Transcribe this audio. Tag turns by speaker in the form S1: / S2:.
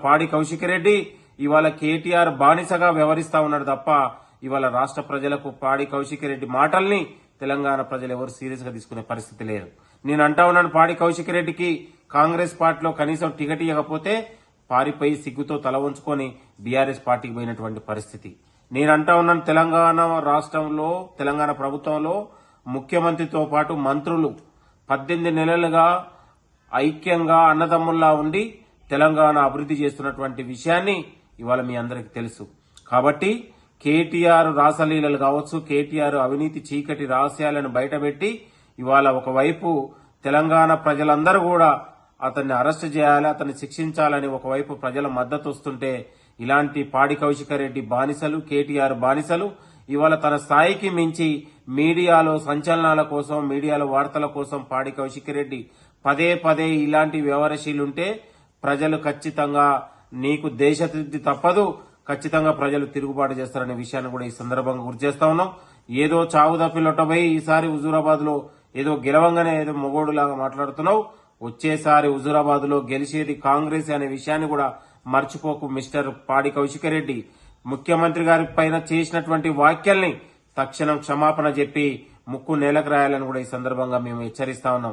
S1: పాడి కౌశిక్ రెడ్డి ఇవాళ కేటీఆర్ బానిసగా వ్యవహరిస్తా ఉన్నాడు తప్ప ఇవాళ రాష్ట్ర ప్రజలకు పాడి కౌశిక్ రెడ్డి మాటల్ని తెలంగాణ ప్రజలు ఎవరు సీరియస్ గా తీసుకునే పరిస్థితి లేదు. నేను అంటా ఉన్నాను, పాడి కౌశిక్ రెడ్డికి కాంగ్రెస్ పార్టీలో కనీసం టికెట్ ఇవ్వకపోతే పారిపోయి సిగ్గుతో తల ఉంచుకొని బీఆర్ఎస్ పార్టీకి పోయినటువంటి పరిస్థితి. నేను అంటా ఉన్నాను, తెలంగాణ రాష్ట్రంలో తెలంగాణ ప్రభుత్వంలో ముఖ్యమంత్రితో పాటు మంత్రులు 18 నెలలుగా ఐక్యంగా అన్నదమ్ముల్లా ఉండి తెలంగాణ అభివృద్ధి చేస్తున్నటువంటి విషయాన్ని ఇవాళ మీ అందరికీ తెలుసు. కాబట్టి కేటీఆర్ రాసలీలలు కావచ్చు, కేటీఆర్ అవినీతి చీకటి రహస్యాలను బయటపెట్టి ఇవాళ ఒకవైపు తెలంగాణ ప్రజలందరూ కూడా అతన్ని అరెస్ట్ చేయాలి, అతన్ని శిక్షించాలని ఒకవైపు ప్రజల మద్దతు వస్తుంటే ఇలాంటి పాడి కౌశిక్ రెడ్డి బానిసలు, కేటీఆర్ బానిసలు ఇవాళ తన స్థాయికి మించి మీడియాలో సంచలనాల కోసం, మీడియాలో వార్తల కోసం పాడి కౌశిక్ రెడ్డి పదే పదే ఇలాంటి వ్యవహారశీలుంటే ప్రజలు ఖచ్చితంగా నీకు దేశశుద్ధి తప్పదు, ఖచ్చితంగా ప్రజలు తిరుగుబాటు చేస్తారనే విషయాన్ని కూడా ఈ సందర్భంగా గుర్తు చేస్తా ఉన్నాం. ఏదో చావు తప్పిలొట్టబోయి ఈసారి హుజూరాబాద్ లో ఏదో గెలవంగానే ఏదో మొగోడులాగా మాట్లాడుతున్నావు. వచ్చేసారి హుజూరాబాద్ లో గెలిచేది కాంగ్రెస్ అనే విషయాన్ని కూడా మర్చిపోకు మిస్టర్ పాడి కౌశిక్ రెడ్డి. ముఖ్యమంత్రి గారి పైన చేసినటువంటి వ్యాఖ్యల్ని తక్షణం క్షమాపణ చెప్పి ముక్కు నేలకు రాయాలని కూడా ఈ సందర్భంగా మేము హెచ్చరిస్తా ఉన్నాం.